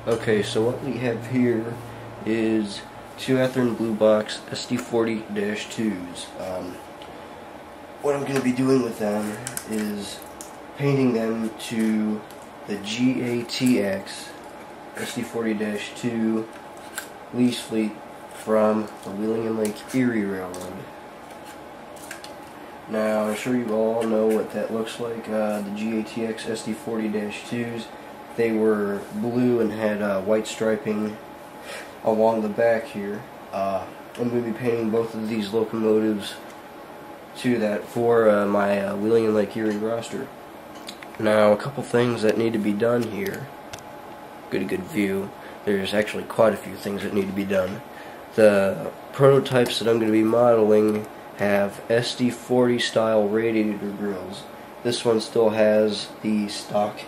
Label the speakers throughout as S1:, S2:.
S1: Okay, so what we have here is two Athearn Blue Box SD40-2's. What I'm going to be doing with them is painting them to the GATX SD40-2 lease fleet from the Wheeling and Lake Erie Railroad. Now, I'm sure you all know what that looks like. The GATX SD40-2's, they were blue and had white striping along the back here. I'm going to be painting both of these locomotives to that for my Wheeling and Lake Erie roster. Now, a couple things that need to be done here. Get a good view. There's actually quite a few things that need to be done. The prototypes that I'm going to be modeling have SD40 style radiator grills. This one still has the stock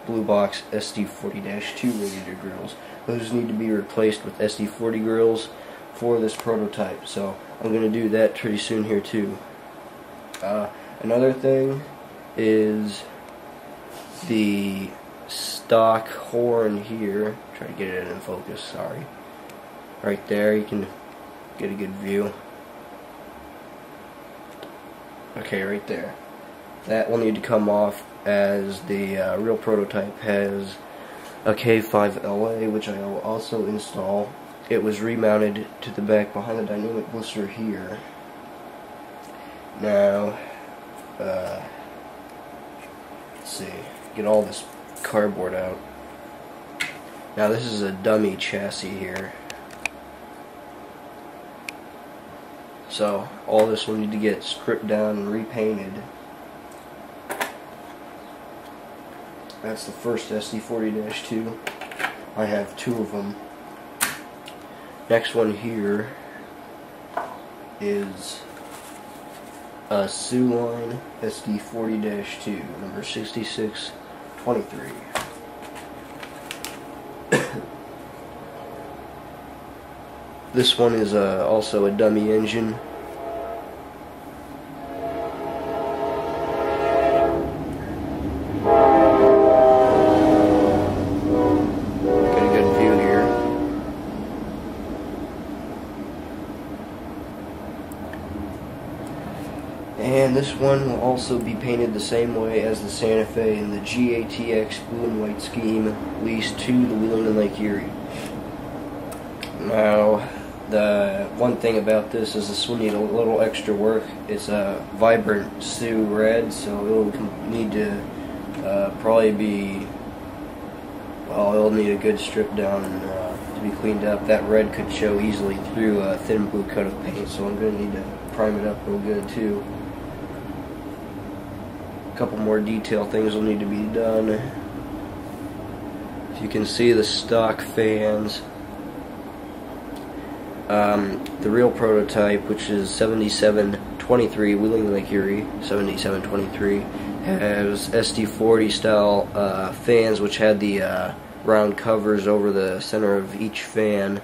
S1: blue box SD40-2 radiator grills. Those need to be replaced with SD40 grills for this prototype, so I'm going to do that pretty soon here too. Another thing is the stock horn here. Try to get it in focus, sorry. Right there, you can get a good view. Okay, right there. That will need to come off, as the real prototype has a K5LA, which I will also install. It was remounted to the back behind the dynamic blister here. Now, let's see, get all this cardboard out. Now this is a dummy chassis here. So all this will need to get stripped down and repainted. That's the first SD40-2. I have two of them. Next one here is a Sioux-Line SD40-2, number 6623. This one is also a dummy engine. Get a good view here. And this one will also be painted the same way as the Santa Fe in the GATX blue and white scheme, leased to the Wheeling and Lake Erie. Now, the one thing about this is this will need a little extra work. It's a vibrant Sioux red, so it'll need to probably be, well, it'll need a good strip down and to be cleaned up. That red could show easily through a thin blue coat of paint, so I'm going to need to prime it up real good too. A couple more detail things will need to be done. If you can see the stock fans, the real prototype, which is 7723 Wheeling Lake Erie 7723, has SD40 style fans, which had the round covers over the center of each fan,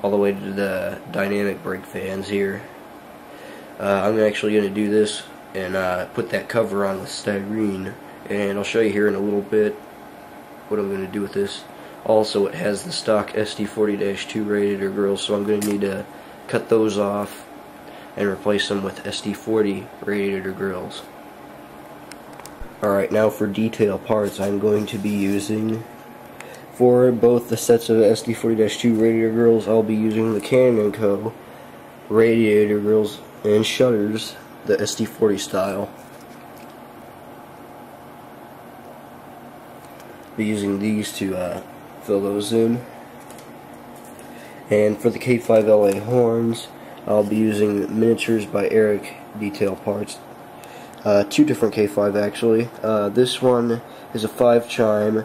S1: all the way to the dynamic brake fans here. I'm actually going to do this and put that cover on with styrene, and I'll show you here in a little bit what I'm going to do with this. Also, it has the stock SD40-2 radiator grills, so I'm going to need to cut those off and replace them with SD40 radiator grills. Alright, now for detail parts, I'm going to be using, for both the sets of SD40-2 radiator grills, I'll be using the Canon & Co. radiator grills and shutters, the SD40 style. Be using these to fill those in. And for the K5LA horns, I'll be using Miniatures by Eric detail parts. Two different K5 actually. This one is a 5 chime,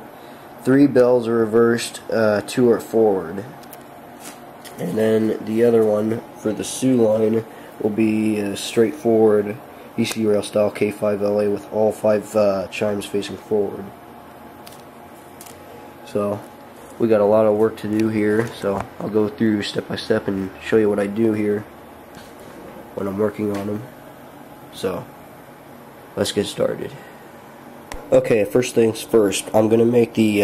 S1: 3 bells are reversed, 2 are forward. And then the other one for the Sioux-Line will be a straightforward EC rail style K5LA with all 5 chimes facing forward. So we got a lot of work to do here, so I'll go through step by step and show you what I do here when I'm working on them. So let's get started. Okay, first things first, I'm going to make the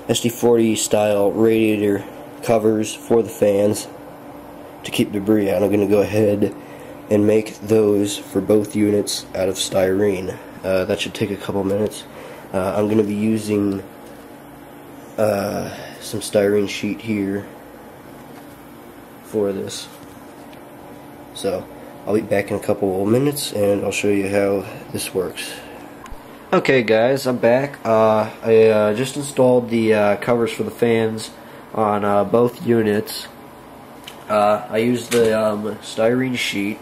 S1: SD40 style radiator covers for the fans to keep debris out. I'm going to go ahead and make those for both units out of styrene. That should take a couple minutes. I'm going to be using some styrene sheet here for this. So I'll be back in a couple of minutes and I'll show you how this works. Okay guys, I'm back. I just installed the covers for the fans on both units. I used the styrene sheet,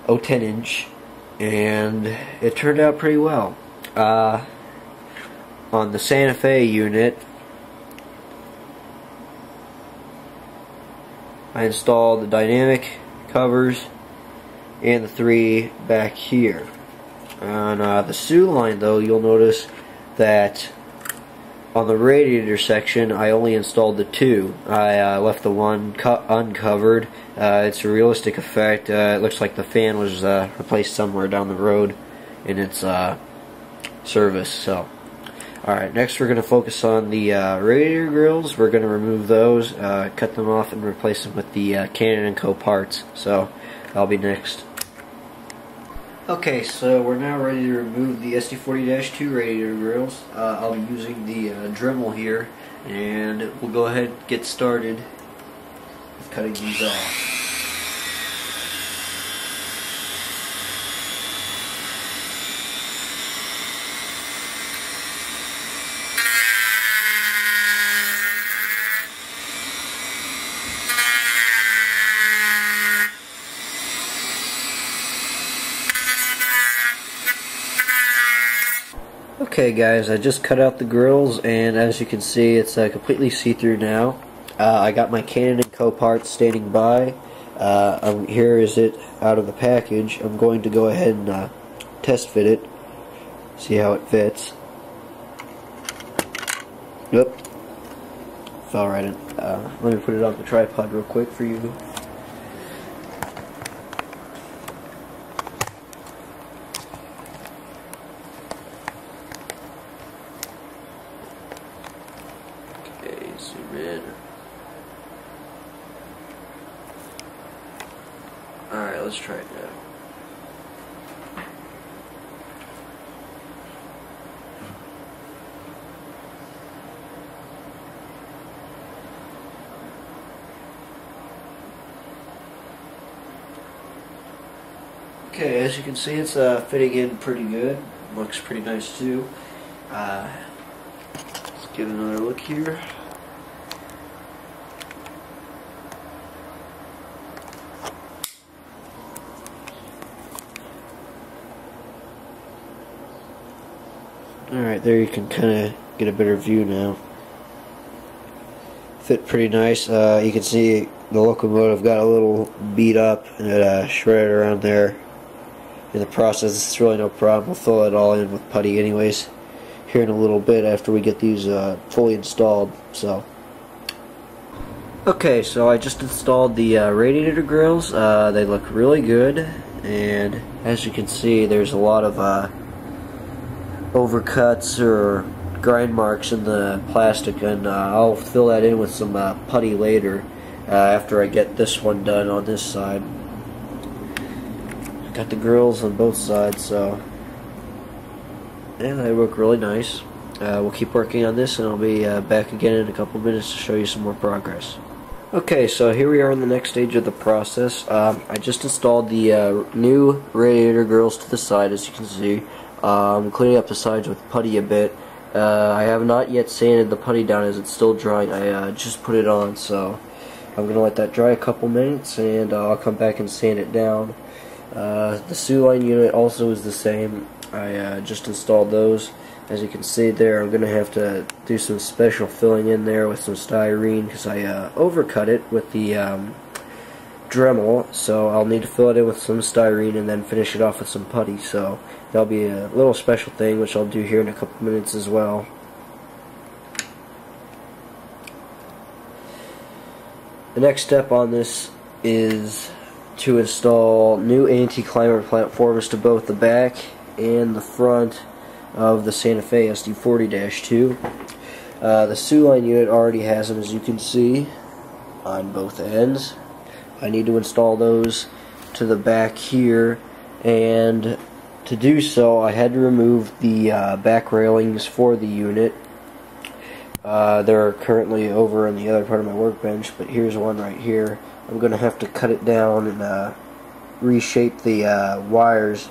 S1: 0.10 inch, and it turned out pretty well. On the Santa Fe unit, I installed the dynamic covers and the 3 back here. On the Sioux line, though, you'll notice that on the radiator section, I only installed the 2. I left the 1 uncovered. It's a realistic effect. It looks like the fan was replaced somewhere down the road in its service. So, alright, next we're going to focus on the radiator grills. We're going to remove those, cut them off, and replace them with the Canon & Co. parts. So, that'll be next. Okay, so we're now ready to remove the SD40-2 radiator grills. I'll be using the Dremel here, and we'll go ahead and get started with cutting these off. Okay guys, I just cut out the grills, and as you can see, it's completely see-through now. I got my Canon & Co. parts standing by. Here is it out of the package. I'm going to go ahead and test fit it, see how it fits. Yep, fell right in. Let me put it on the tripod real quick for you. Zoom in. Alright, let's try it now. Okay, as you can see, it's fitting in pretty good. Looks pretty nice too. Let's give it another look here. Alright, there you can kind of get a better view now. Fit pretty nice. You can see the locomotive got a little beat up and shredded around there. In the process, it's really no problem. We'll fill it all in with putty anyways here in a little bit after we get these fully installed. So, okay, so I just installed the radiator grills. They look really good, and as you can see, there's a lot of overcuts or grind marks in the plastic, and I'll fill that in with some putty later after I get this one done on this side. Got the grills on both sides, so yeah, they look really nice. We'll keep working on this, and I'll be back again in a couple minutes to show you some more progress. Okay, so here we are in the next stage of the process. I just installed the new radiator grills to the side, as you can see. I'm cleaning up the sides with putty a bit. I have not yet sanded the putty down as it's still drying. I just put it on, so I'm going to let that dry a couple minutes, and I'll come back and sand it down. The Sioux line unit also is the same. I just installed those. As you can see there, I'm going to have to do some special filling in there with some styrene because I overcut it with the Dremel, so I'll need to fill it in with some styrene and then finish it off with some putty. So that'll be a little special thing which I'll do here in a couple minutes as well. The next step on this is to install new anti-climber platforms to both the back and the front of the Santa Fe SD40-2. The sew line unit already has them, as you can see, on both ends. I need to install those to the back here, and to do so I had to remove the back railings for the unit. They're currently over on the other part of my workbench, but here's one right here. I'm going to have to cut it down and reshape the wires,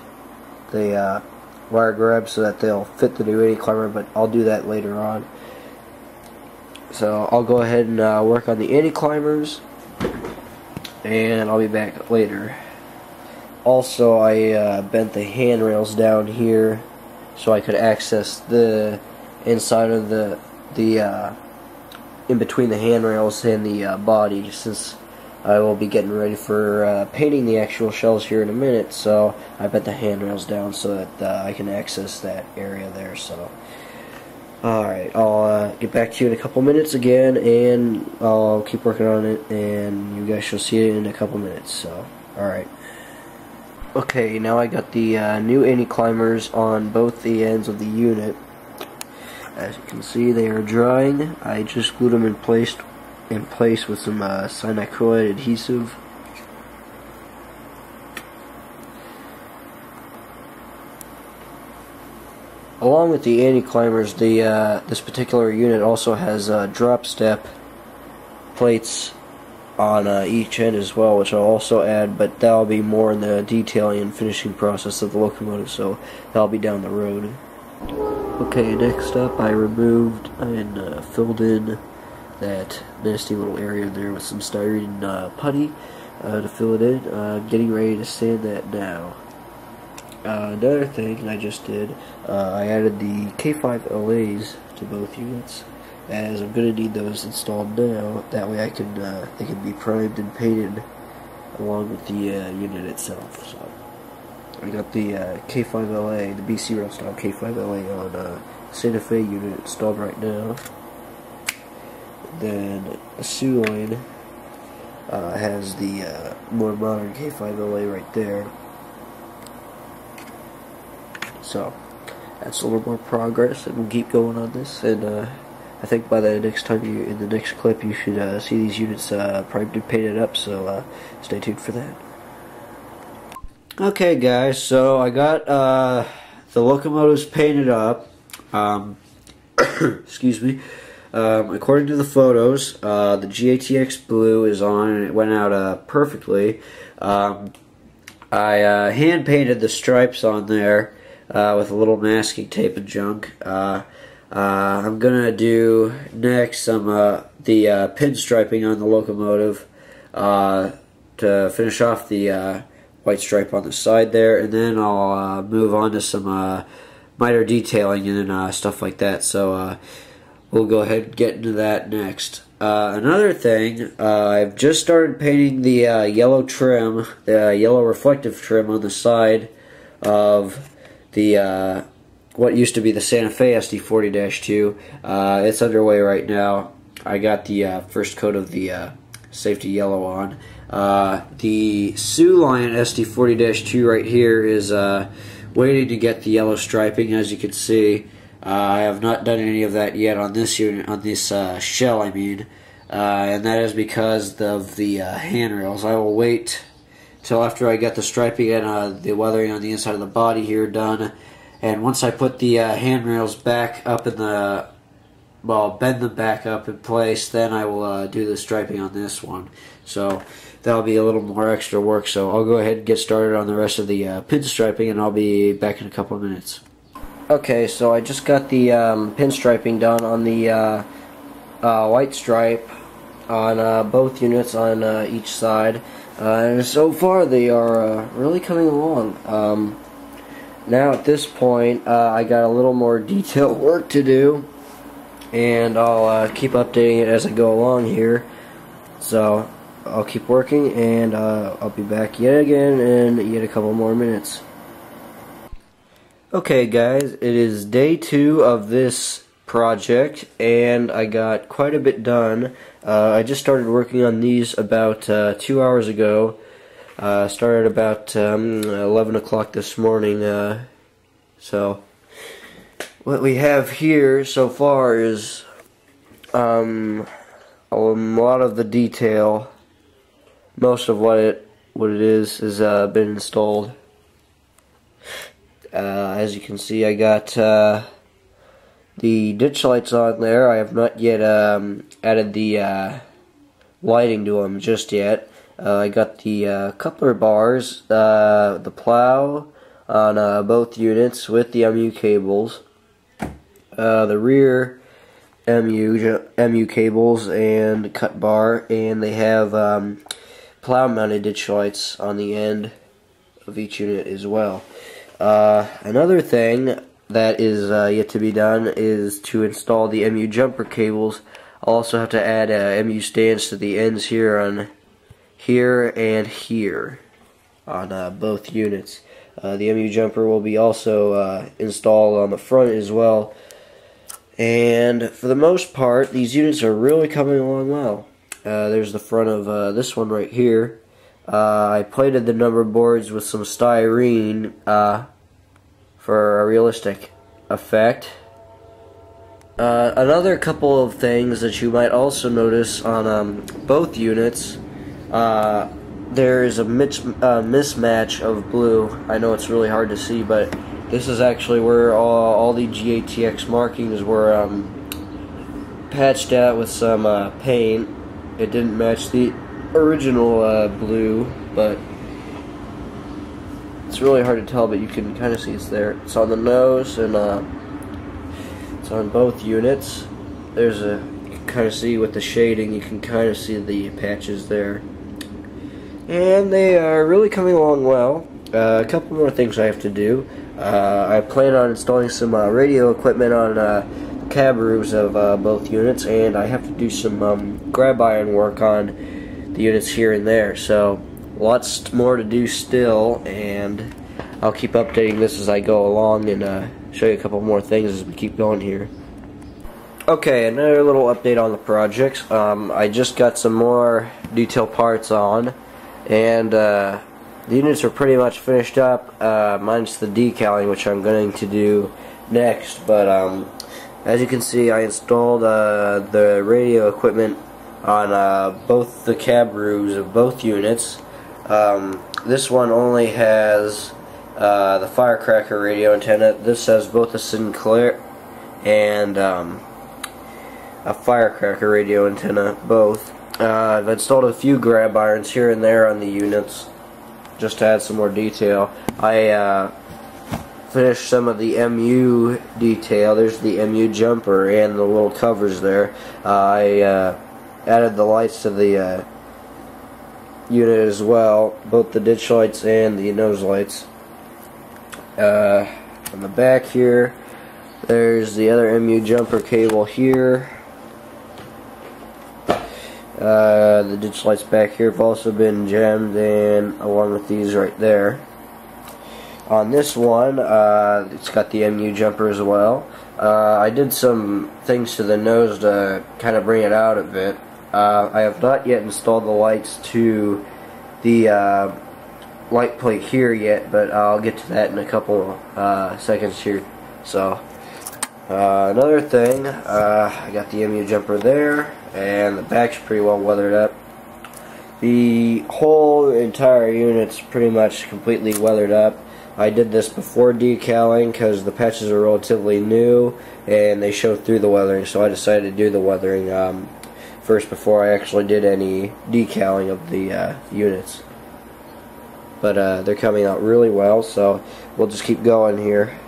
S1: the wire grabs, so that they'll fit the new anti-climber, but I'll do that later on. So I'll go ahead and work on the anti-climbers, and I'll be back later. Also, I bent the handrails down here so I could access the inside of the in between the handrails and the body, since I will be getting ready for painting the actual shells here in a minute. So I bent the handrails down so that I can access that area there. So alright, I'll get back to you in a couple minutes again, and I'll keep working on it, and you guys shall see it in a couple minutes. So alright. Okay, now I got the new anti-climbers on both the ends of the unit. As you can see, they are drying. I just glued them in place with some cyanoacrylate adhesive. Along with the anti-climbers, this particular unit also has drop step plates on each end as well, which I'll also add, but that'll be more in the detailing and finishing process of the locomotive, so that'll be down the road. Okay, next up I removed and filled in that nasty little area there with some styrene putty to fill it in. I'm getting ready to sand that now. Another thing I just did, I added the K5LAs to both units, as I'm going to need those installed now. That way they can be primed and painted along with the unit itself. So I got the K5LA, the BC rail style K5LA on Santa Fe unit installed right now. Then a sew line has the more modern K5LA right there. So that's a little more progress, and we'll keep going on this. And I think by the next time in the next clip, you should see these units primed and painted up. So stay tuned for that. Okay, guys. So I got the locomotives painted up. Excuse me. According to the photos, the GATX blue is on, and it went out perfectly. I hand painted the stripes on there with a little masking tape and junk. I'm gonna do next some the pinstriping on the locomotive to finish off the white stripe on the side there, and then I'll move on to some miter detailing and stuff like that. So we'll go ahead and get into that next. Another thing, I've just started painting the yellow trim, the yellow reflective trim on the side of the what used to be the Santa Fe SD40-2. It's underway right now. I got the first coat of the safety yellow on. The sew line SD40-2 right here is waiting to get the yellow striping, as you can see. I have not done any of that yet on this unit, on this shell, I mean, and that is because of the handrails. I will wait till after I get the striping and the weathering on the inside of the body here done, and once I put the handrails back up in the, well, bend them back up in place, then I will do the striping on this one. So that'll be a little more extra work, so I'll go ahead and get started on the rest of the pinstriping, and I'll be back in a couple of minutes. Okay, so I just got the pinstriping done on the white stripe on both units on each side, and so far they are really coming along. Now at this point I got a little more detailed work to do, and I'll keep updating it as I go along here. So I'll keep working, and I'll be back yet again in yet a couple more minutes. Okay guys, it is day 2 of this project, and I got quite a bit done. I just started working on these about 2 hours ago. Started about 11 o'clock this morning, so what we have here so far is a lot of the detail. Most of what it is has been installed. As you can see, I got the ditch lights on there. I have not yet added the lighting to them just yet. I got the coupler bars, the plow on both units with the MU cables, the rear MU cables and cut bar, and they have plow mounted ditch lights on the end of each unit as well. Another thing that is yet to be done is to install the MU jumper cables. I'll also have to add MU stands to the ends here and here on both units. The MU jumper will be also installed on the front as well. And for the most part, these units are really coming along well. There's the front of this one right here. I plated the number boards with some styrene for a realistic effect. Another couple of things that you might also notice on both units, there is a mismatch of blue. I know it's really hard to see, but this is actually where all the GATX markings were patched out with some paint. It didn't match the original blue, but it's really hard to tell, but you can kind of see it's there. It's on the nose, and it's on both units. There's you can kind of see with the shading, you can kind of see the patches there. And they are really coming along well. A couple more things I have to do. I plan on installing some radio equipment on the cab roofs of both units, and I have to do some grab iron work on the units here and there. So lots more to do still, and I'll keep updating this as I go along and show you a couple more things as we keep going here. Okay, another little update on the projects. I just got some more detail parts on, and the units are pretty much finished up, minus the decaling, which I'm going to do next. But as you can see, I installed the radio equipment on both the cab roofs of both units. This one only has the firecracker radio antenna. This has both a Sinclair and a firecracker radio antenna, both. I've installed a few grab irons here and there on the units just to add some more detail. I finished some of the MU detail. There's the MU jumper and the little covers there. I added the lights to the unit as well, both the ditch lights and the nose lights. On the back here, there's the other MU jumper cable here. The ditch lights back here have also been jammed in along with these right there. On this one, it's got the MU jumper as well. I did some things to the nose to kind of bring it out a bit. I have not yet installed the lights to the light plate here yet, but I'll get to that in a couple seconds here. So another thing, I got the MU jumper there, and the back's pretty well weathered up. The whole entire unit's pretty much completely weathered up. I did this before decaling because the patches are relatively new and they show through the weathering, so I decided to do the weathering first before I actually did any decaling of the units. But they're coming out really well, so we'll just keep going here.